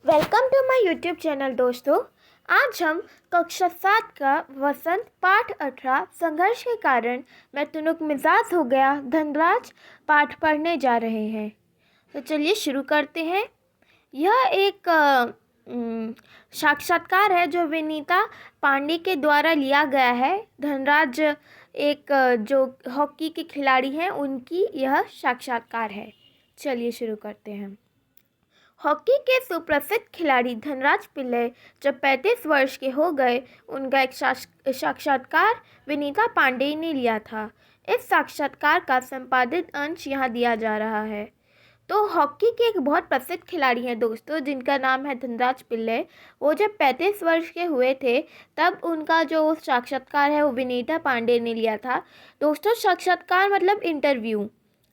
Welcome to my YouTube channel दोस्तों। आज हम कक्षा 7 का वसंत पाठ 18 संघर्ष के कारण मैं तुनुक मिजाज हो गया धनराज पाठ पढ़ने जा रहे हैं। तो चलिए शुरू करते हैं। यह एक साक्षात्कार है जो विनीता पांडे के द्वारा लिया गया है। धनराज एक जो हॉकी के खिलाड़ी हैं उनकी यह साक्षात्कार है। चलिए शुरू करते हैं। हॉकी के सुप्रसिद्ध खिलाड़ी धनराज पिल्लै जब 35 वर्ष के हो गए, उनका एक साक्षात्कार विनीता पांडे ने लिया था। इस साक्षात्कार का संपादित अंश यहाँ दिया जा रहा है। तो हॉकी के एक बहुत प्रसिद्ध खिलाड़ी हैं दोस्तों, जिनका नाम है धनराज पिल्लै। वो जब 35 वर्ष के हुए थे तब उनका जो साक्षात्कार है वो विनीता पांडे ने लिया था। दोस्तों, साक्षात्कार मतलब इंटरव्यू,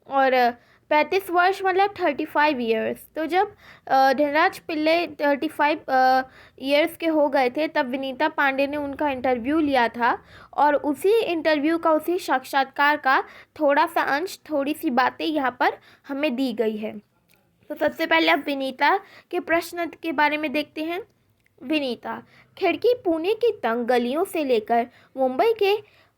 और 35 वर्ष मतलब 35 ईयर्स। तो जब धनराज पिल्लै 35 ईयर्स के हो गए थे तब विनीता पांडे ने उनका इंटरव्यू लिया था, और उसी इंटरव्यू का, उसी साक्षात्कार का थोड़ा सा अंश, थोड़ी सी बातें यहाँ पर हमें दी गई है। तो सबसे पहले अब विनीता के प्रश्न के बारे में देखते हैं। विनीता: खिड़की पुणे की तंग गलियों से लेकर मुंबई के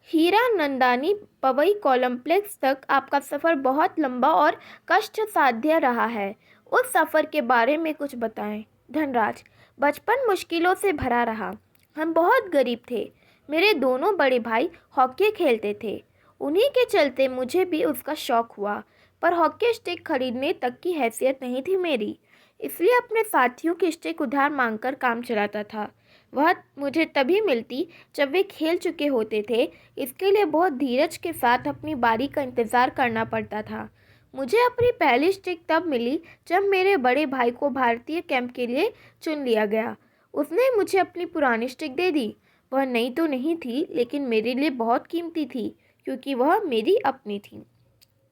हीरानंदानी पवई कॉम्प्लेक्स तक आपका सफ़र बहुत लंबा और कष्टसाध्य रहा है। उस सफ़र के बारे में कुछ बताएं। धनराज: बचपन मुश्किलों से भरा रहा। हम बहुत गरीब थे। मेरे दोनों बड़े भाई हॉकी खेलते थे। उन्हीं के चलते मुझे भी उसका शौक़ हुआ, पर हॉकी स्टिक खरीदने तक की हैसियत नहीं थी मेरी, इसलिए अपने साथियों की स्टिक उधार मांगकर काम चलाता था। वह मुझे तभी मिलती जब वे खेल चुके होते थे। इसके लिए बहुत धीरज के साथ अपनी बारी का इंतज़ार करना पड़ता था। मुझे अपनी पहली स्टिक तब मिली जब मेरे बड़े भाई को भारतीय कैंप के लिए चुन लिया गया। उसने मुझे अपनी पुरानी स्टिक दे दी। वह नई तो नहीं थी, लेकिन मेरे लिए बहुत कीमती थी क्योंकि वह मेरी अपनी थी।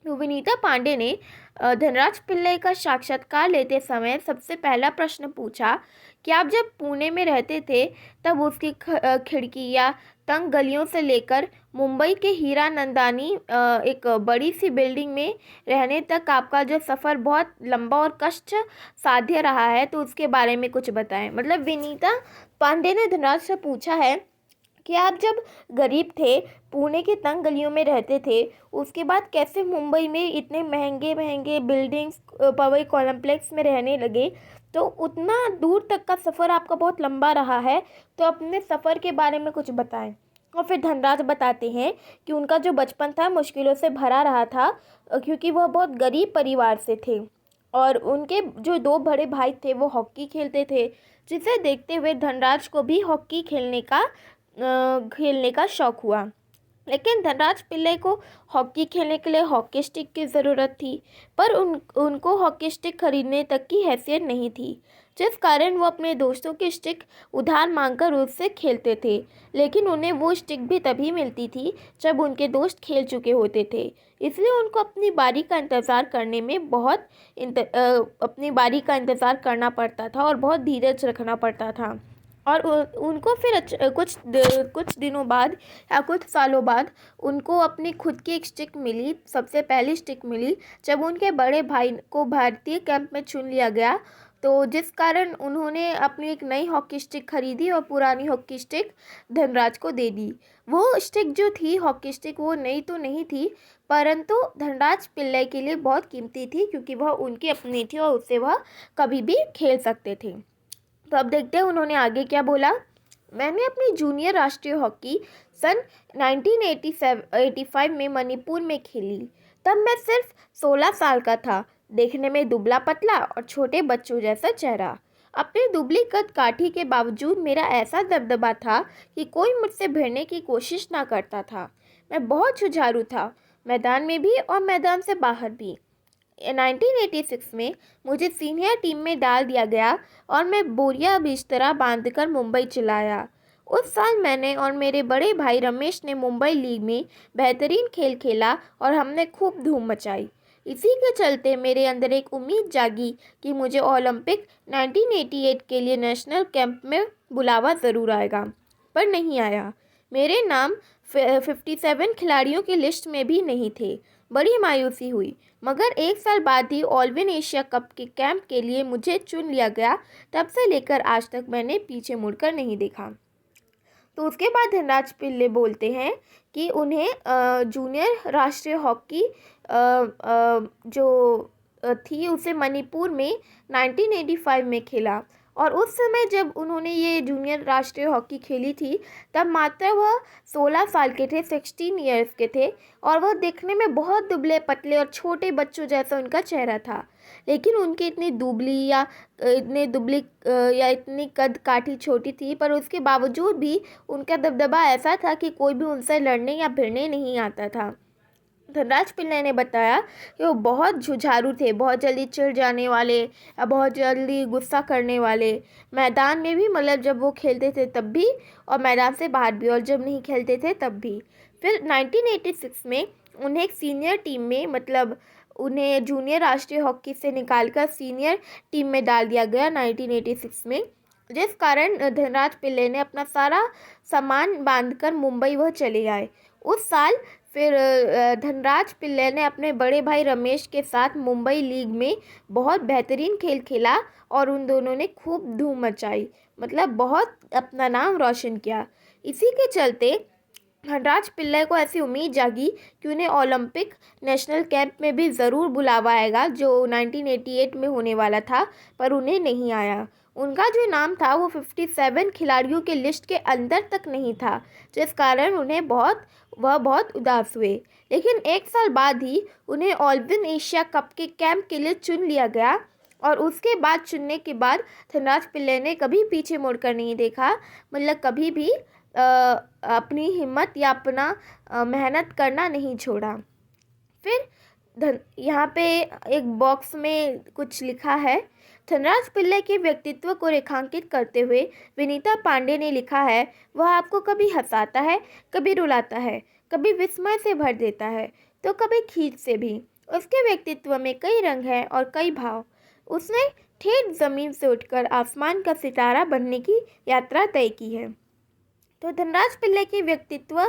तो विनीता पांडे ने धनराज पिल्लै का साक्षात्कार लेते समय सबसे पहला प्रश्न पूछा कि आप जब पुणे में रहते थे तब उसकी खिड़की या तंग गलियों से लेकर मुंबई के हीरानंदानी एक बड़ी सी बिल्डिंग में रहने तक आपका जो सफ़र बहुत लंबा और कष्ट साध्य रहा है, तो उसके बारे में कुछ बताएं। मतलब विनीता पांडे ने धनराज से पूछा है कि आप जब गरीब थे, पुणे की तंग गलियों में रहते थे, उसके बाद कैसे मुंबई में इतने महंगे महंगे बिल्डिंग्स पवई कॉम्प्लेक्स में रहने लगे। तो उतना दूर तक का सफ़र आपका बहुत लंबा रहा है, तो अपने सफ़र के बारे में कुछ बताएं। और फिर धनराज बताते हैं कि उनका जो बचपन था मुश्किलों से भरा रहा था, क्योंकि वह बहुत गरीब परिवार से थे, और उनके जो दो बड़े भाई थे वो हॉकी खेलते थे, जिसे देखते हुए धनराज को भी हॉकी खेलने का शौक़ हुआ। लेकिन धनराज पिल्लै को हॉकी खेलने के लिए हॉकी स्टिक की ज़रूरत थी, पर उनको हॉकी स्टिक खरीदने तक की हैसियत नहीं थी, जिस कारण वो अपने दोस्तों की स्टिक उधार मांगकर उससे खेलते थे। लेकिन उन्हें वो स्टिक भी तभी मिलती थी जब उनके दोस्त खेल चुके होते थे, इसलिए उनको अपनी बारी का इंतज़ार करने में अपनी बारी का इंतज़ार करना पड़ता था और बहुत धीरज रखना पड़ता था। और उनको फिर कुछ दिनों बाद या कुछ सालों बाद उनको अपनी खुद की एक स्टिक मिली, सबसे पहली स्टिक मिली जब उनके बड़े भाई को भारतीय कैंप में चुन लिया गया, तो जिस कारण उन्होंने अपनी एक नई हॉकी स्टिक खरीदी और पुरानी हॉकी स्टिक धनराज को दे दी। वो स्टिक जो थी, हॉकी स्टिक, वो नई तो नहीं थी, परंतु धनराज पिल्लै के लिए बहुत कीमती थी, क्योंकि वह उनकी अपनी थी और उससे वह कभी भी खेल सकते थे। तो अब देखते हैं उन्होंने आगे क्या बोला। मैंने अपनी जूनियर राष्ट्रीय हॉकी सन 1985 में मणिपुर में खेली। तब मैं सिर्फ 16 साल का था, देखने में दुबला पतला और छोटे बच्चों जैसा चेहरा। अपनी दुबली कद काठी के बावजूद मेरा ऐसा दबदबा था कि कोई मुझसे भिड़ने की कोशिश ना करता था। मैं बहुत जुझारू था, मैदान में भी और मैदान से बाहर भी। 1986 में मुझे सीनियर टीम में डाल दिया गया और मैं बोरिया बिस्तरा बांधकर मुंबई चला आया। उस साल मैंने और मेरे बड़े भाई रमेश ने मुंबई लीग में बेहतरीन खेल खेला और हमने खूब धूम मचाई। इसी के चलते मेरे अंदर एक उम्मीद जागी कि मुझे ओलंपिक 1988 के लिए नेशनल कैंप में बुलावा ज़रूर आएगा, पर नहीं आया। मेरे नाम 57 खिलाड़ियों की लिस्ट में भी नहीं थे। बड़ी मायूसी हुई, मगर 1 साल बाद ही ऑलविन एशिया कप के कैंप के लिए मुझे चुन लिया गया। तब से लेकर आज तक मैंने पीछे मुड़कर नहीं देखा। तो उसके बाद धनराज पिल्ले बोलते हैं कि उन्हें जूनियर राष्ट्रीय हॉकी जो थी उसे मणिपुर में 1985 में खेला, और उस समय जब उन्होंने ये जूनियर राष्ट्रीय हॉकी खेली थी तब मात्र वह 16 साल के थे, 16 ईयर्स के थे, और वह दिखने में बहुत दुबले पतले और छोटे बच्चों जैसा उनका चेहरा था। लेकिन उनकी इतनी कद काठी छोटी थी, पर उसके बावजूद भी उनका दबदबा ऐसा था कि कोई भी उनसे लड़ने या भिड़ने नहीं आता था। धनराज पिल्ले ने बताया कि वो बहुत जुझारू थे, बहुत जल्दी चिढ़ जाने वाले, बहुत जल्दी गुस्सा करने वाले, मैदान में भी, मतलब जब वो खेलते थे तब भी, और मैदान से बाहर भी, और जब नहीं खेलते थे तब भी। फिर 1986 में उन्हें एक सीनियर टीम में, मतलब उन्हें जूनियर राष्ट्रीय हॉकी से निकालकर सीनियर टीम में डाल दिया गया 1986 में, जिस कारण धनराज पिल्ले ने अपना सारा सामान बांधकर मुंबई वह चले आए। उस साल फिर धनराज पिल्ले ने अपने बड़े भाई रमेश के साथ मुंबई लीग में बहुत बेहतरीन खेल खेला, और उन दोनों ने खूब धूम मचाई, मतलब बहुत अपना नाम रोशन किया। इसी के चलते धनराज पिल्ले को ऐसी उम्मीद जागी कि उन्हें ओलंपिक नेशनल कैंप में भी ज़रूर बुलावा आएगा, जो 1988 में होने वाला था, पर उन्हें नहीं आया। उनका जो नाम था वो 57 खिलाड़ियों के लिस्ट के अंदर तक नहीं था, जिस कारण वह बहुत उदास हुए। लेकिन 1 साल बाद ही उन्हें ऑलविन एशिया कप के कैंप के लिए चुन लिया गया, और उसके बाद चुनने के बाद धनराज पिल्ले ने कभी पीछे मुड़कर नहीं देखा, मतलब कभी भी अपनी हिम्मत या अपना मेहनत करना नहीं छोड़ा। फिर यहाँ पे एक बॉक्स में कुछ लिखा है। धनराज पिल्ले के व्यक्तित्व को रेखांकित करते हुए विनीता पांडे ने लिखा है, वह आपको कभी हंसाता है, कभी रुलाता है, कभी विस्मय से भर देता है, तो कभी खींच से भी। उसके व्यक्तित्व में कई रंग हैं और कई भाव। उसने ठेठ ज़मीन से उठकर आसमान का सितारा बनने की यात्रा तय की है। तो धनराज पिल्ले के व्यक्तित्व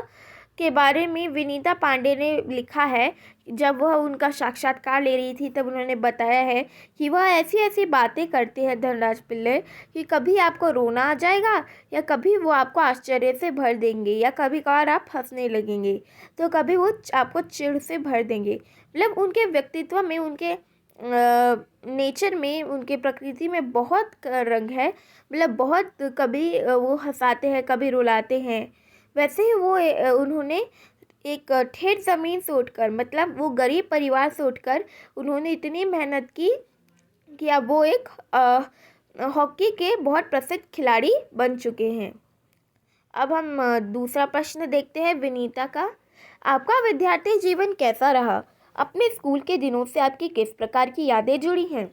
के बारे में विनीता पांडे ने लिखा है, जब वह उनका साक्षात्कार ले रही थी तब उन्होंने बताया है कि वह ऐसी ऐसी बातें करते हैं धनराज पिल्ले कि कभी आपको रोना आ जाएगा, या कभी वो आपको आश्चर्य से भर देंगे, या कभी कभार आप हंसने लगेंगे, तो कभी वो आपको चिढ़ से भर देंगे। मतलब उनके व्यक्तित्व में, उनके नेचर में, उनके प्रकृति में बहुत रंग है, मतलब बहुत, कभी वो हंसाते हैं, कभी रुलाते हैं। वैसे ही उन्होंने एक ठेठ ज़मीन से उठकर, मतलब वो गरीब परिवार से उठकर उन्होंने इतनी मेहनत की कि अब वो एक हॉकी के बहुत प्रसिद्ध खिलाड़ी बन चुके हैं। अब हम दूसरा प्रश्न देखते हैं विनीता का। आपका विद्यार्थी जीवन कैसा रहा? अपने स्कूल के दिनों से आपकी किस प्रकार की यादें जुड़ी हैं?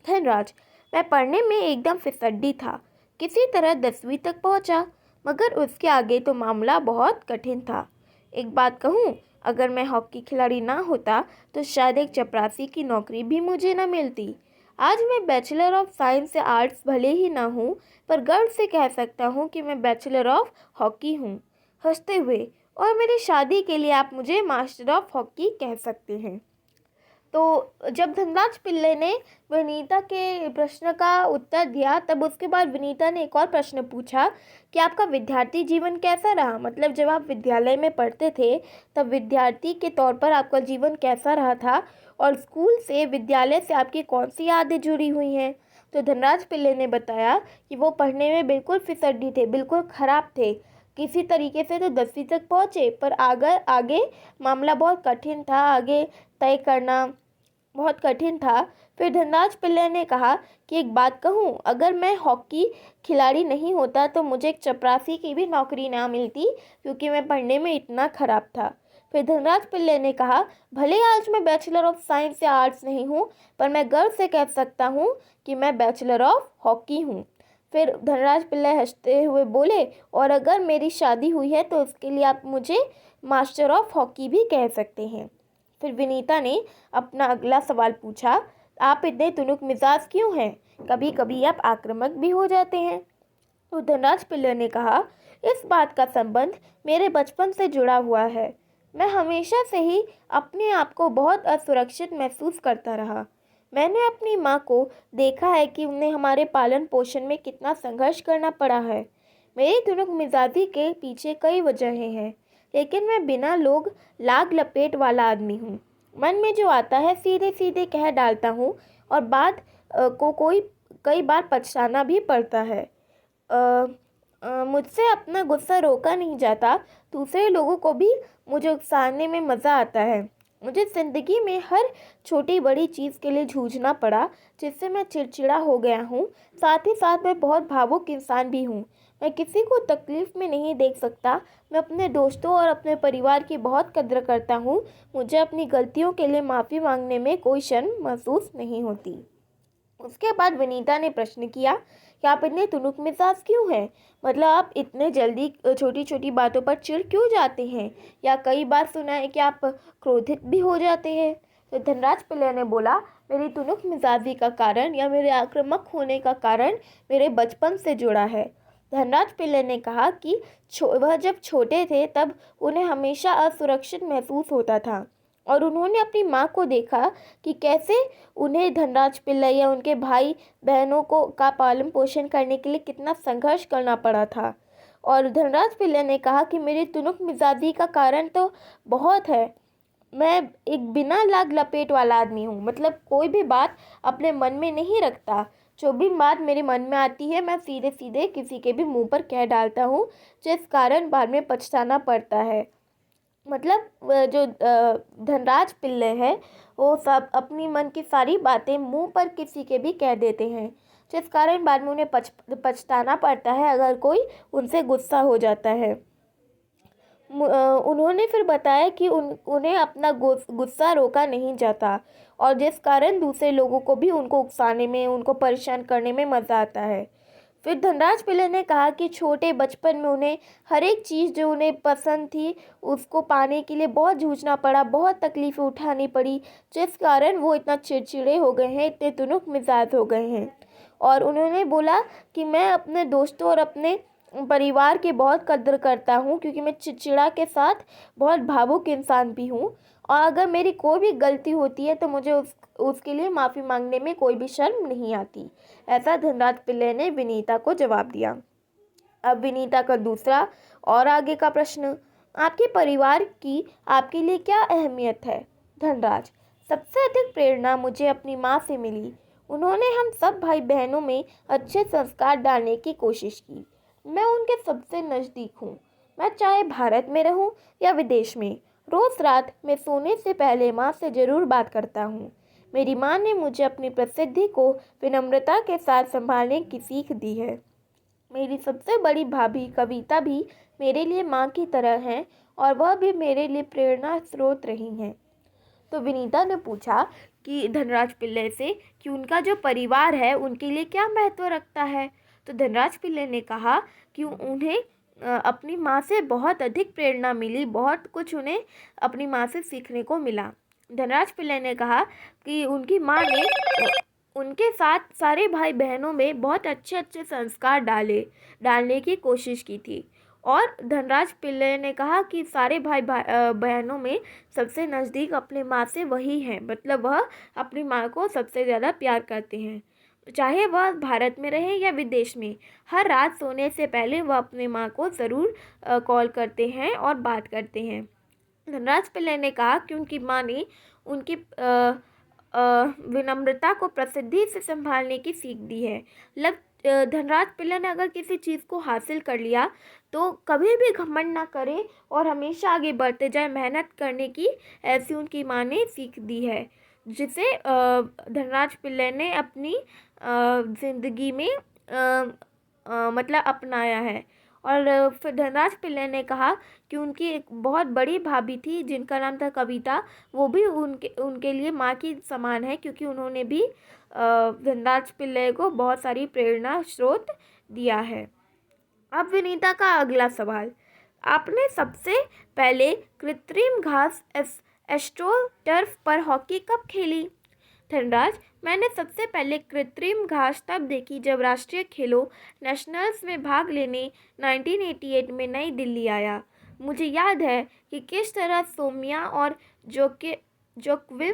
धनराज, मैं पढ़ने में एकदम फिसड्डी था, किसी तरह 10वीं तक पहुंचा, मगर उसके आगे तो मामला बहुत कठिन था। एक बात कहूँ, अगर मैं हॉकी खिलाड़ी ना होता तो शायद एक चपरासी की नौकरी भी मुझे न मिलती। आज मैं बैचलर ऑफ साइंस से आर्ट्स भले ही ना हूँ, पर गर्व से कह सकता हूँ कि मैं बैचलर ऑफ हॉकी हूँ। हंसते हुए, और मेरी शादी के लिए आप मुझे मास्टर ऑफ हॉकी कह सकते हैं। तो जब धनराज पिल्ले ने विनीता के प्रश्न का उत्तर दिया, तब उसके बाद विनीता ने एक और प्रश्न पूछा कि आपका विद्यार्थी जीवन कैसा रहा? मतलब जब आप विद्यालय में पढ़ते थे तब विद्यार्थी के तौर पर आपका जीवन कैसा रहा था, और स्कूल से, विद्यालय से आपकी कौन सी यादें जुड़ी हुई हैं? तो धनराज पिल्ले ने बताया कि वो पढ़ने में बिल्कुल फिसड्डी थे, बिल्कुल ख़राब थे। किसी तरीके से तो 10वीं तक पहुँचे, पर आगे मामला बहुत कठिन था, आगे तय करना बहुत कठिन था। फिर धनराज पिल्ले ने कहा कि एक बात कहूँ, अगर मैं हॉकी खिलाड़ी नहीं होता तो मुझे एक चपरासी की भी नौकरी ना मिलती, क्योंकि मैं पढ़ने में इतना ख़राब था। फिर धनराज पिल्ले ने कहा, भले आज मैं बैचलर ऑफ साइंस या आर्ट्स नहीं हूँ, पर मैं गर्व से कह सकता हूँ कि मैं बैचलर ऑफ हॉकी हूँ। फिर धनराज पिल्ले हंसते हुए बोले, और अगर मेरी शादी हुई है तो उसके लिए आप मुझे मास्टर ऑफ हॉकी भी कह सकते हैं। फिर विनीता ने अपना अगला सवाल पूछा, आप इतने तुनुक मिजाज क्यों हैं? कभी कभी आप आक्रामक भी हो जाते हैं। तो धनराज पिल्ले ने कहा, इस बात का संबंध मेरे बचपन से जुड़ा हुआ है। मैं हमेशा से ही अपने आप को बहुत असुरक्षित महसूस करता रहा। मैंने अपनी माँ को देखा है कि उन्हें हमारे पालन पोषण में कितना संघर्ष करना पड़ा है। मेरी तुनक मिजाजी के पीछे कई वजहें हैं, लेकिन मैं बिना लोग लाग लपेट वाला आदमी हूँ। मन में जो आता है सीधे सीधे कह डालता हूँ और बात को कोई कई बार पछताना भी पड़ता है। मुझसे अपना गुस्सा रोका नहीं जाता। दूसरे लोगों को भी मुझे उकसाने में मज़ा आता है। मुझे ज़िंदगी में हर छोटी बड़ी चीज़ के लिए जूझना पड़ा, जिससे मैं चिड़चिड़ा हो गया हूँ। साथ ही साथ मैं बहुत भावुक इंसान भी हूँ। मैं किसी को तकलीफ़ में नहीं देख सकता। मैं अपने दोस्तों और अपने परिवार की बहुत कद्र करता हूँ। मुझे अपनी गलतियों के लिए माफ़ी मांगने में कोई शर्म महसूस नहीं होती। उसके बाद विनीता ने प्रश्न किया कि आप इतने तुनुक मिजाज क्यों हैं? मतलब आप इतने जल्दी छोटी छोटी बातों पर चिढ़ क्यों जाते हैं, या कई बार सुना है कि आप क्रोधित भी हो जाते हैं। तो धनराज पिल्लै ने बोला, मेरी तुनुक मिजाजी का कारण या मेरे आक्रामक होने का कारण मेरे बचपन से जुड़ा है। धनराज पिल्लै ने कहा कि वह जब छोटे थे तब उन्हें हमेशा असुरक्षित महसूस होता था और उन्होंने अपनी माँ को देखा कि कैसे उन्हें धनराज पिल्लै या उनके भाई बहनों को का पालन पोषण करने के लिए कितना संघर्ष करना पड़ा था। और धनराज पिल्लै ने कहा कि मेरी तुनुक मिजाजी का कारण तो बहुत है। मैं एक बिना लाग लपेट वाला आदमी हूँ, मतलब कोई भी बात अपने मन में नहीं रखता। जो भी बात मेरे मन में आती है मैं सीधे सीधे किसी के भी मुंह पर कह डालता हूँ, जिस कारण बाद में पछताना पड़ता है। मतलब जो धनराज पिल्लै है वो सब अपनी मन की सारी बातें मुंह पर किसी के भी कह देते हैं, जिस कारण बाद में उन्हें पछताना पड़ता है अगर कोई उनसे गुस्सा हो जाता है। उन्होंने फिर बताया कि उन्हें अपना गुस्सा रोका नहीं जाता और जिस कारण दूसरे लोगों को भी उनको उकसाने में, उनको परेशान करने में मज़ा आता है। फिर धनराज पिल्लै ने कहा कि छोटे बचपन में उन्हें हर एक चीज़ जो उन्हें पसंद थी उसको पाने के लिए बहुत जूझना पड़ा, बहुत तकलीफ़ें उठानी पड़ी, जिस कारण वो इतना चिड़चिड़े हो गए हैं, इतने तुनुक मिजाज हो गए हैं। और उन्होंने बोला कि मैं अपने दोस्तों और अपने परिवार की बहुत कद्र करता हूँ, क्योंकि मैं चिड़चिड़ा के साथ बहुत भावुक इंसान भी हूँ और अगर मेरी कोई भी गलती होती है तो मुझे उसके लिए माफ़ी मांगने में कोई भी शर्म नहीं आती। ऐसा धनराज पिल्लै ने विनीता को जवाब दिया। अब विनीता का दूसरा और आगे का प्रश्न, आपके परिवार की आपके लिए क्या अहमियत है? धनराज, सबसे अधिक प्रेरणा मुझे अपनी माँ से मिली। उन्होंने हम सब भाई बहनों में अच्छे संस्कार डालने की कोशिश की। मैं उनके सबसे नज़दीक हूँ। मैं चाहे भारत में रहूँ या विदेश में, रोज़ रात मैं सोने से पहले माँ से ज़रूर बात करता हूँ। मेरी माँ ने मुझे अपनी प्रसिद्धि को विनम्रता के साथ संभालने की सीख दी है। मेरी सबसे बड़ी भाभी कविता भी मेरे लिए माँ की तरह हैं और वह भी मेरे लिए प्रेरणा स्रोत रही हैं। तो विनीता ने पूछा कि धनराज पिल्लै से कि उनका जो परिवार है उनके लिए क्या महत्व रखता है। तो धनराज पिल्लै ने कहा कि उन्हें अपनी माँ से बहुत अधिक प्रेरणा मिली, बहुत कुछ उन्हें अपनी माँ से सीखने को मिला। धनराज पिल्लै ने कहा कि उनकी माँ ने उनके साथ सारे भाई बहनों में बहुत अच्छे अच्छे संस्कार डालने की कोशिश की थी। और धनराज पिल्लै ने कहा कि सारे बहनों में सबसे नज़दीक अपने माँ से वही हैं, मतलब वह अपनी माँ को सबसे ज़्यादा प्यार करते हैं। चाहे वह भारत में रहे या विदेश में, हर रात सोने से पहले वह अपनी माँ को ज़रूर कॉल करते हैं और बात करते हैं। धनराज पिल्लै ने कहा कि उनकी माँ ने उनकी विनम्रता को प्रसिद्धि से संभालने की सीख दी है। धनराज पिल्लै ने अगर किसी चीज़ को हासिल कर लिया तो कभी भी घमंड ना करे और हमेशा आगे बढ़ते जाए, मेहनत करने की ऐसी उनकी माँ ने सीख दी है, जिसे धनराज पिल्लै ने अपनी ज़िंदगी में मतलब अपनाया है। और फिर धनराज पिल्लै ने कहा कि उनकी एक बहुत बड़ी भाभी थी जिनका नाम था कविता, वो भी उनके लिए माँ की समान है, क्योंकि उन्होंने भी धनराज पिल्लै को बहुत सारी प्रेरणा स्रोत दिया है। अब विनीता का अगला सवाल, आपने सबसे पहले कृत्रिम घास एस्ट्रो टर्फ पर हॉकी कब खेली? धनराज, मैंने सबसे पहले कृत्रिम घास तब देखी जब राष्ट्रीय खेलों नेशनल्स में भाग लेने 1988 में नई दिल्ली आया। मुझे याद है कि किस तरह सोम्या और जोक्विम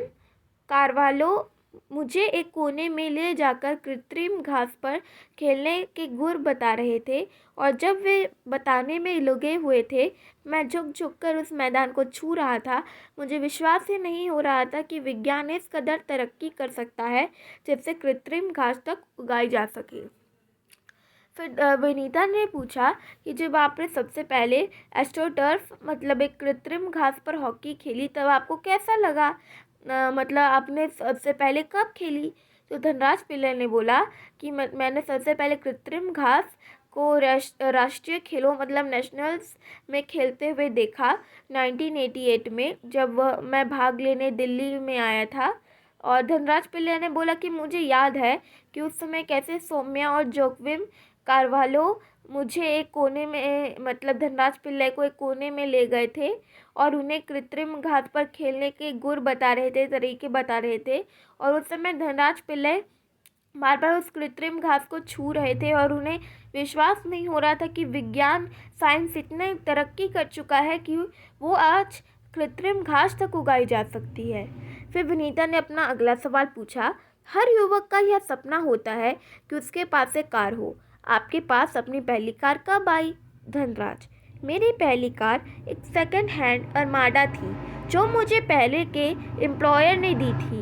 कार्वालो मुझे एक कोने में ले जाकर कृत्रिम घास पर खेलने के गुर बता रहे थे, और जब वे बताने में लगे हुए थे, मैं झुक झुक कर उस मैदान को छू रहा था। मुझे विश्वास ही नहीं हो रहा था कि विज्ञान इस कदर तरक्की कर सकता है जिससे कृत्रिम घास तक उगाई जा सके। फिर विनीता ने पूछा कि जब आपने सबसे पहले एस्ट्रोटर्फ मतलब एक कृत्रिम घास पर हॉकी खेली तब आपको कैसा लगा? मतलब आपने सबसे पहले कब खेली? तो धनराज पिल्लै ने बोला कि मैंने सबसे पहले कृत्रिम घास को राष्ट्रीय खेलों मतलब नेशनल्स में खेलते हुए देखा 1988 में, जब मैं भाग लेने दिल्ली में आया था। और धनराज पिल्लै ने बोला कि मुझे याद है कि उस समय कैसे सौम्या और जोक्विम कार्वालो मुझे एक कोने में मतलब धनराज पिल्लै को एक कोने में ले गए थे और उन्हें कृत्रिम घास पर खेलने के गुर बता रहे थे, तरीके बता रहे थे। और उस समय धनराज पिल्लै बार बार उस कृत्रिम घास को छू रहे थे और उन्हें विश्वास नहीं हो रहा था कि विज्ञान साइंस इतने तरक्की कर चुका है कि वो आज कृत्रिम घास तक उगाई जा सकती है। फिर विनीता ने अपना अगला सवाल पूछा, हर युवक का यह सपना होता है कि उसके पास एक कार हो। आपके पास अपनी पहली कार कब आई? धनराज, मेरी पहली कार एक सेकंड हैंड अरमाडा थी जो मुझे पहले के एम्प्लॉयर ने दी थी।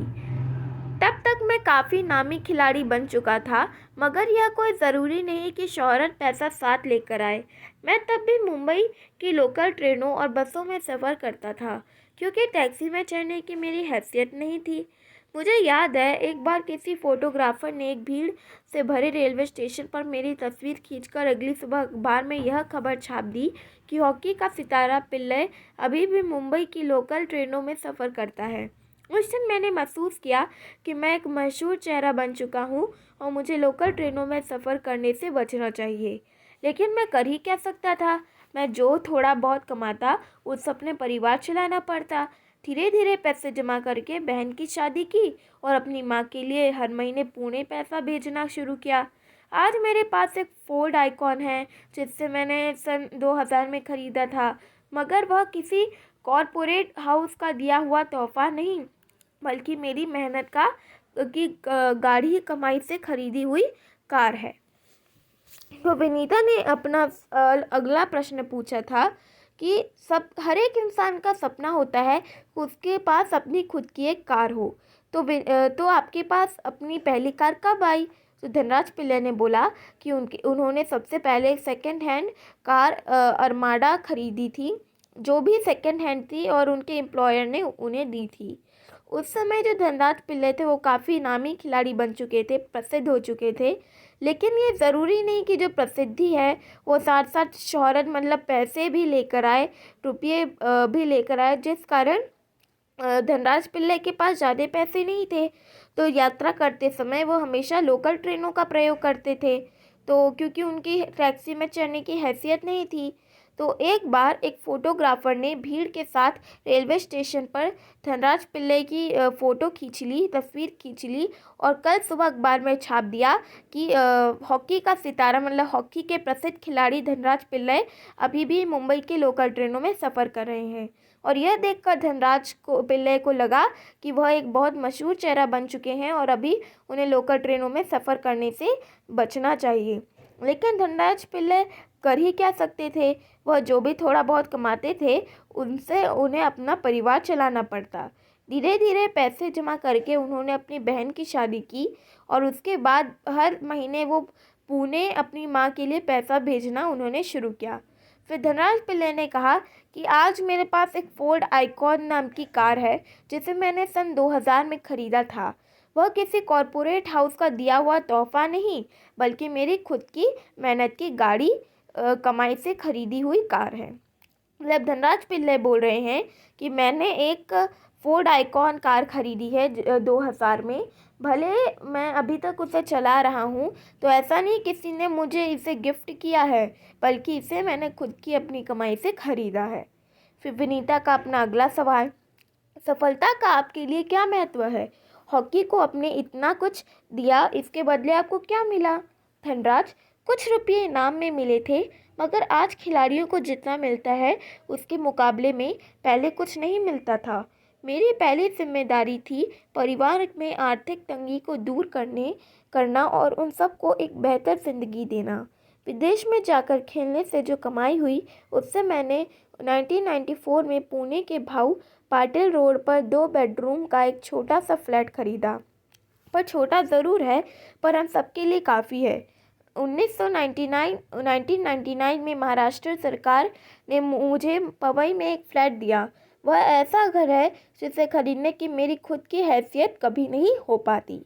तब तक मैं काफ़ी नामी खिलाड़ी बन चुका था, मगर यह कोई ज़रूरी नहीं कि शोहरत पैसा साथ लेकर आए। मैं तब भी मुंबई की लोकल ट्रेनों और बसों में सफ़र करता था क्योंकि टैक्सी में चढ़ने की मेरी हैसियत नहीं थी। मुझे याद है एक बार किसी फोटोग्राफर ने एक भीड़ से भरे रेलवे स्टेशन पर मेरी तस्वीर खींचकर अगली सुबह अखबार में यह खबर छाप दी कि हॉकी का सितारा पिल्लै अभी भी मुंबई की लोकल ट्रेनों में सफ़र करता है। उस दिन मैंने महसूस किया कि मैं एक मशहूर चेहरा बन चुका हूँ और मुझे लोकल ट्रेनों में सफ़र करने से बचना चाहिए। लेकिन मैं कर ही क्या सकता था? मैं जो थोड़ा बहुत कमाता उससे अपने परिवार चलाना पड़ता। धीरे धीरे पैसे जमा करके बहन की शादी की और अपनी माँ के लिए हर महीने पुणे पैसा भेजना शुरू किया। आज मेरे पास एक फोर्ड आइकॉन है जिससे मैंने सन 2000 में ख़रीदा था, मगर वह किसी कॉरपोरेट हाउस का दिया हुआ तोहफा नहीं बल्कि मेरी मेहनत की गाढ़ी कमाई से खरीदी हुई कार है। तो विनीता ने अपना अगला प्रश्न पूछा था कि हर एक इंसान का सपना होता है कि उसके पास अपनी खुद की एक कार हो। तो आपके पास अपनी पहली कार कब आई? तो धनराज पिल्लै ने बोला कि उन्होंने सबसे पहले सेकंड हैंड कार अरमाडा खरीदी थी, जो भी सेकंड हैंड थी और उनके एम्प्लॉयर ने उन्हें दी थी। उस समय जो धनराज पिल्लै थे वो काफ़ी नामी खिलाड़ी बन चुके थे, प्रसिद्ध हो चुके थे। लेकिन ये ज़रूरी नहीं कि जो प्रसिद्धि है वो साथ साथ शोहरत मतलब पैसे भी लेकर आए, रुपये भी लेकर आए, जिस कारण धनराज पिल्लै के पास ज़्यादा पैसे नहीं थे, तो यात्रा करते समय वो हमेशा लोकल ट्रेनों का प्रयोग करते थे। तो क्योंकि उनकी टैक्सी में चढ़ने की हैसियत नहीं थी, तो एक बार एक फ़ोटोग्राफ़र ने भीड़ के साथ रेलवे स्टेशन पर धनराज पिल्लै की फ़ोटो खींच ली, तस्वीर खींच ली और कल सुबह अखबार में छाप दिया कि हॉकी का सितारा मतलब हॉकी के प्रसिद्ध खिलाड़ी धनराज पिल्लै अभी भी मुंबई के लोकल ट्रेनों में सफ़र कर रहे हैं। और यह देखकर धनराज पिल्लै को लगा कि वह एक बहुत मशहूर चेहरा बन चुके हैं और अभी उन्हें लोकल ट्रेनों में सफ़र करने से बचना चाहिए। लेकिन धनराज पिल्लै कर ही क्या सकते थे? वह जो भी थोड़ा बहुत कमाते थे उनसे उन्हें अपना परिवार चलाना पड़ता। धीरे धीरे पैसे जमा करके उन्होंने अपनी बहन की शादी की और उसके बाद हर महीने वो पुणे अपनी माँ के लिए पैसा भेजना उन्होंने शुरू किया। फिर धनराज पिल्लै ने कहा कि आज मेरे पास एक फोर्ड आइकॉन नाम की कार है जिसे मैंने सन 2000 में ख़रीदा था। वह किसी कॉरपोरेट हाउस का दिया हुआ तोहफा नहीं बल्कि मेरी खुद की मेहनत की गाड़ी कमाई से खरीदी हुई कार है। मतलब धनराज पिल्लै बोल रहे हैं कि मैंने एक फोर्ड आइकॉन कार खरीदी है 2000 में। भले मैं अभी तक उसे चला रहा हूँ, तो ऐसा नहीं किसी ने मुझे इसे गिफ्ट किया है, बल्कि इसे मैंने खुद की अपनी कमाई से खरीदा है। फिर विनीता का अपना अगला सवाल, सफलता का आपके लिए क्या महत्व है? हॉकी को आपने इतना कुछ दिया, इसके बदले आपको क्या मिला? धनराज, कुछ रुपये इनाम में मिले थे, मगर आज खिलाड़ियों को जितना मिलता है उसके मुकाबले में पहले कुछ नहीं मिलता था। मेरी पहली जिम्मेदारी थी परिवार में आर्थिक तंगी को दूर करना और उन सबको एक बेहतर ज़िंदगी देना। विदेश में जाकर खेलने से जो कमाई हुई उससे मैंने 1994 में पुणे के भाऊ पाटिल रोड पर 2 बेडरूम का एक छोटा सा फ्लैट खरीदा। पर छोटा ज़रूर है, पर हम सबके लिए काफ़ी है। 1999 में महाराष्ट्र सरकार ने मुझे पवई में एक फ्लैट दिया। वह ऐसा घर है जिसे खरीदने की मेरी खुद की हैसियत कभी नहीं हो पाती।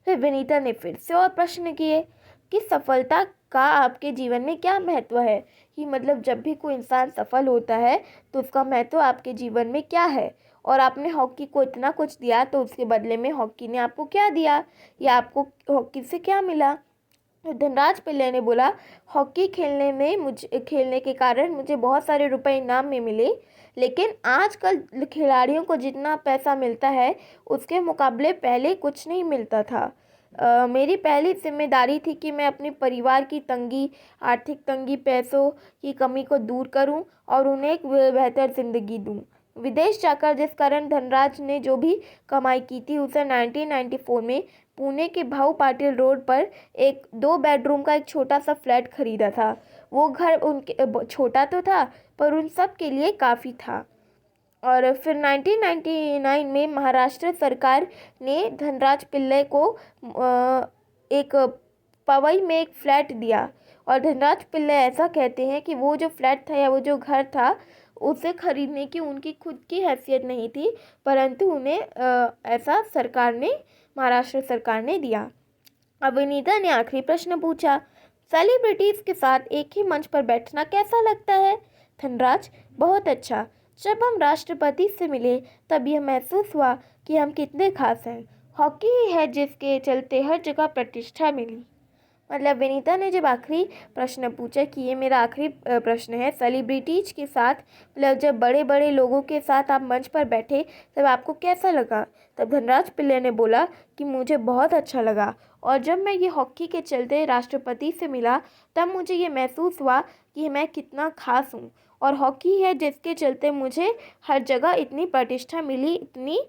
फिर विनीता ने फिर से और प्रश्न किए कि सफलता का आपके जीवन में क्या महत्व है, कि मतलब जब भी कोई इंसान सफल होता है तो उसका महत्व आपके जीवन में क्या है, और आपने हॉकी को इतना कुछ दिया तो उसके बदले में हॉकी ने आपको क्या दिया, या आपको हॉकी से क्या मिला। तो धनराज पिल्ले ने बोला, हॉकी खेलने के कारण मुझे बहुत सारे रुपए इनाम में मिले, लेकिन आजकल खिलाड़ियों को जितना पैसा मिलता है उसके मुकाबले पहले कुछ नहीं मिलता था। मेरी पहली जिम्मेदारी थी कि मैं अपने परिवार की आर्थिक तंगी, पैसों की कमी को दूर करूं और उन्हें एक बेहतर ज़िंदगी दूं। विदेश जाकर जिस कारण धनराज ने जो भी कमाई की थी उसे 1994 में पुणे के भाऊ पाटिल रोड पर एक 2 बेडरूम का एक छोटा सा फ्लैट खरीदा था। वो घर उनके छोटा तो था, पर उन सब के लिए काफ़ी था। और फिर 1999 में महाराष्ट्र सरकार ने धनराज पिल्ले को एक पवई में एक फ्लैट दिया। और धनराज पिल्ले ऐसा कहते हैं कि वो जो फ्लैट था या वो जो घर था उसे खरीदने की उनकी खुद की हैसियत नहीं थी, परंतु उन्हें ऐसा महाराष्ट्र सरकार ने दिया। अब विनीता ने आखिरी प्रश्न पूछा, सेलिब्रिटीज़ के साथ एक ही मंच पर बैठना कैसा लगता है? धनराज, बहुत अच्छा। जब हम राष्ट्रपति से मिले तब यह महसूस हुआ कि हम कितने खास हैं। हॉकी ही है जिसके चलते हर जगह प्रतिष्ठा मिली। मतलब विनीता ने जब आखिरी प्रश्न पूछा कि ये मेरा आखिरी प्रश्न है, सेलिब्रिटीज़ के साथ, मतलब जब बड़े बड़े लोगों के साथ आप मंच पर बैठे तब आपको कैसा लगा? तब धनराज पिल्ले ने बोला कि मुझे बहुत अच्छा लगा, और जब मैं ये हॉकी के चलते राष्ट्रपति से मिला तब मुझे ये महसूस हुआ कि मैं कितना खास हूँ, और हॉकी है जिसके चलते मुझे हर जगह इतनी प्रतिष्ठा मिली, इतनी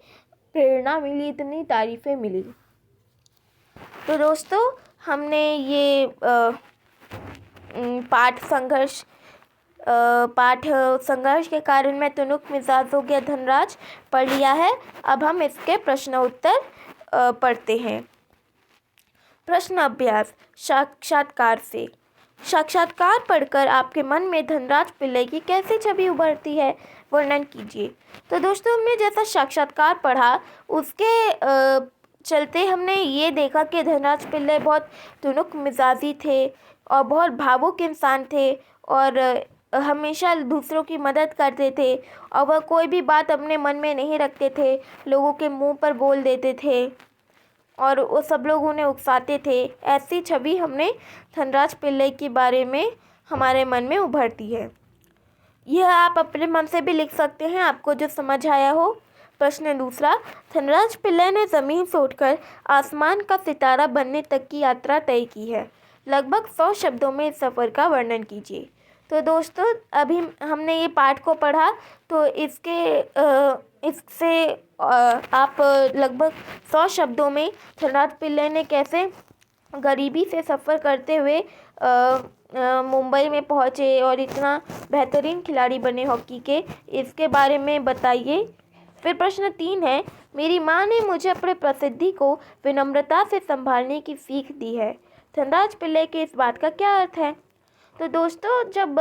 प्रेरणा मिली, इतनी तारीफ़ें मिली। तो दोस्तों, हमने ये पाठ संघर्ष के कारण मैं तुनुक मिजाज हो गया धनराज पढ़ लिया है। अब हम इसके प्रश्न उत्तर पढ़ते हैं। प्रश्न अभ्यास साक्षात्कार से। साक्षात्कार पढ़कर आपके मन में धनराज पिल्ले की कैसी छवि उभरती है, वर्णन कीजिए। तो दोस्तों, हमने जैसा साक्षात्कार पढ़ा उसके चलते हमने ये देखा कि धनराज पिल्ले बहुत तुनुक मिजाजी थे और बहुत भावुक इंसान थे, और हमेशा दूसरों की मदद करते थे, और वह कोई भी बात अपने मन में नहीं रखते थे, लोगों के मुंह पर बोल देते थे और वो सब लोग उन्हें उकसाते थे। ऐसी छवि हमने धनराज पिल्ले के बारे में हमारे मन में उभरती है। यह आप अपने मन से भी लिख सकते हैं, आपको जो समझ आया हो। प्रश्न दूसरा, धनराज पिल्ले ने ज़मीन से उठकर आसमान का सितारा बनने तक की यात्रा तय की है। लगभग 100 शब्दों में इस सफ़र का वर्णन कीजिए। तो दोस्तों, अभी हमने ये पाठ को पढ़ा, तो इससे आप लगभग 100 शब्दों में धनराज पिल्ले ने कैसे गरीबी से सफ़र करते हुए मुंबई में पहुँचे और इतना बेहतरीन खिलाड़ी बने हॉकी के, इसके बारे में बताइए। फिर प्रश्न 3 है, मेरी माँ ने मुझे अपने प्रसिद्धि को विनम्रता से संभालने की सीख दी है। धनराज पिल्ले के इस बात का क्या अर्थ है? तो दोस्तों, जब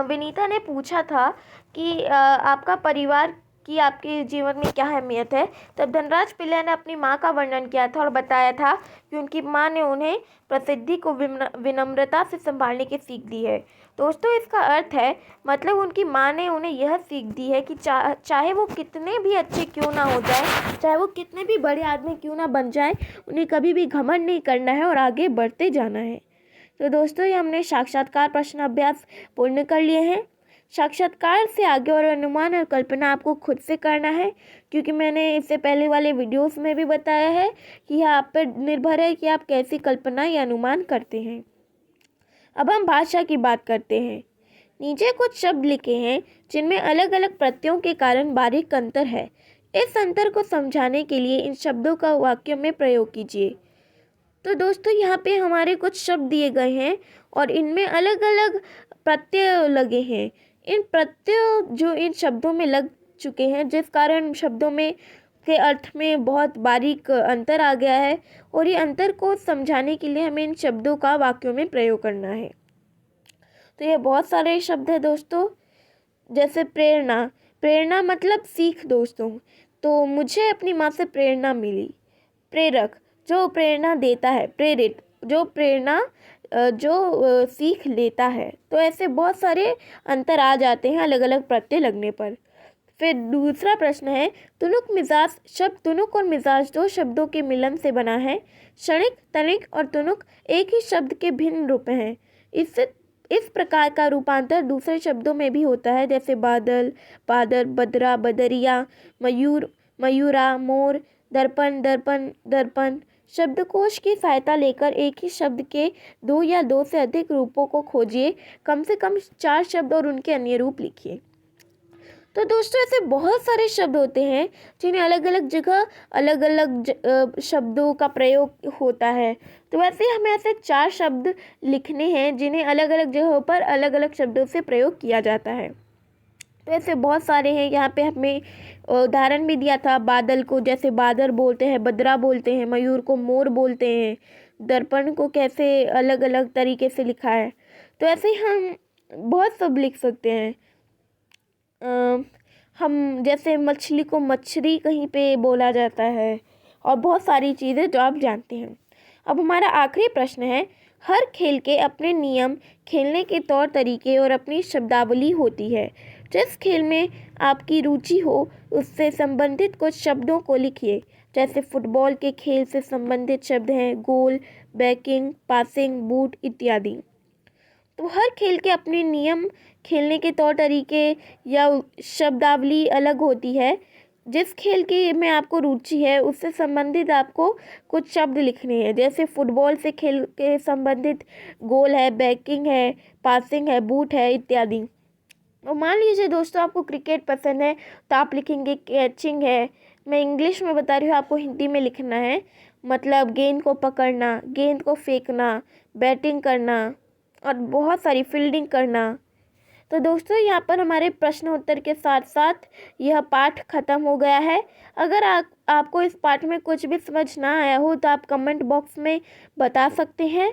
विनीता ने पूछा था कि आपका परिवार की आपके जीवन में क्या अहमियत है, तब धनराज पिल्ले ने अपनी माँ का वर्णन किया था और बताया था कि उनकी माँ ने उन्हें प्रसिद्धि को विनम्रता से संभालने की सीख दी है। दोस्तों, इसका अर्थ है, मतलब उनकी माँ ने उन्हें यह सीख दी है कि चाहे वो कितने भी अच्छे क्यों ना हो जाए, चाहे वो कितने भी बड़े आदमी क्यों ना बन जाए, उन्हें कभी भी घमंड नहीं करना है और आगे बढ़ते जाना है। तो दोस्तों, ये हमने साक्षात्कार प्रश्न अभ्यास पूर्ण कर लिए हैं। साक्षात्कार से आगे और अनुमान और कल्पना आपको खुद से करना है, क्योंकि मैंने इससे पहले वाले वीडियोस में भी बताया है कि यह आप पर निर्भर है कि आप कैसी कल्पना या अनुमान करते हैं। अब हम भाषा की बात करते हैं। नीचे कुछ शब्द लिखे हैं जिनमें अलग अलग प्रत्ययों के कारण बारीक अंतर है। इस अंतर को समझाने के लिए इन शब्दों का वाक्य में प्रयोग कीजिए। तो दोस्तों यहाँ पे हमारे कुछ शब्द दिए गए हैं और इनमें अलग अलग प्रत्यय लगे हैं। इन प्रत्यय जो इन शब्दों में लग चुके हैं, जिस कारण शब्दों में के अर्थ में बहुत बारीक अंतर आ गया है, और ये अंतर को समझाने के लिए हमें इन शब्दों का वाक्यों में प्रयोग करना है। तो ये बहुत सारे शब्द हैं दोस्तों, जैसे प्रेरणा। प्रेरणा मतलब सीख दोस्तों। तो मुझे अपनी माँ से प्रेरणा मिली। प्रेरक, जो प्रेरणा देता है। प्रेरित, जो प्रेरणा सीख लेता है। तो ऐसे बहुत सारे अंतर आ जाते हैं अलग अलग प्रत्यय लगने पर। फिर दूसरा प्रश्न है, तुनुक मिजाज। शब्द तुनुक और मिजाज दो शब्दों के मिलन से बना है। क्षणिक, तनिक और तुनुक एक ही शब्द के भिन्न रूप हैं। इस प्रकार का रूपांतर दूसरे शब्दों में भी होता है, जैसे बादल, बादल, बदरा, बदरिया, मयूर, मयूरा, मोर, दर्पण, दर्पण, दर्पण। शब्दकोश की सहायता लेकर एक ही शब्द के दो या दो से अधिक रूपों को खोजिए। कम से कम 4 शब्द और उनके अन्य रूप लिखिए। तो दोस्तों ऐसे बहुत सारे शब्द होते हैं जिन्हें अलग अलग जगह अलग अलग शब्दों का प्रयोग होता है। तो वैसे हमें ऐसे 4 शब्द लिखने हैं जिन्हें अलग अलग जगहों पर अलग अलग शब्दों से प्रयोग किया जाता है। तो ऐसे बहुत सारे हैं। यहाँ पे हमें उदाहरण भी दिया था। बादल को जैसे बादल बोलते हैं, बदरा बोलते हैं, मयूर को मोर बोलते हैं, दर्पण को कैसे अलग अलग तरीके से लिखा है। तो ऐसे हम बहुत सब लिख सकते हैं। हम जैसे मछली को मछली कहीं पे बोला जाता है, और बहुत सारी चीज़ें जो आप जानते हैं। अब हमारा आखिरी प्रश्न है, हर खेल के अपने नियम, खेलने के तौर तरीके और अपनी शब्दावली होती है। जिस खेल में आपकी रुचि हो उससे संबंधित कुछ शब्दों को लिखिए। जैसे फुटबॉल के खेल से संबंधित शब्द हैं गोल, बैकिंग, पासिंग, बूट इत्यादि। तो हर खेल के अपने नियम, खेलने के तौर तरीके या शब्दावली अलग होती है। जिस खेल के में आपको रुचि है उससे संबंधित आपको कुछ शब्द लिखने हैं। जैसे फुटबॉल से खेल के संबंधित गोल है, बैकिंग है, पासिंग है, बूट है इत्यादि। और मान लीजिए दोस्तों आपको क्रिकेट पसंद है तो आप लिखेंगे कैचिंग है। मैं इंग्लिश में बता रही हूँ, आपको हिंदी में लिखना है। मतलब गेंद को पकड़ना, गेंद को फेंकना, बैटिंग करना और बहुत सारी फील्डिंग करना। तो दोस्तों यहाँ पर हमारे प्रश्न उत्तर के साथ साथ यह पाठ खत्म हो गया है। अगर आपको इस पाठ में कुछ भी समझ ना आया हो तो आप कमेंट बॉक्स में बता सकते हैं,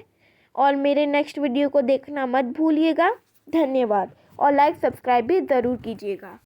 और मेरे नेक्स्ट वीडियो को देखना मत भूलिएगा। धन्यवाद, और लाइक सब्सक्राइब भी ज़रूर कीजिएगा।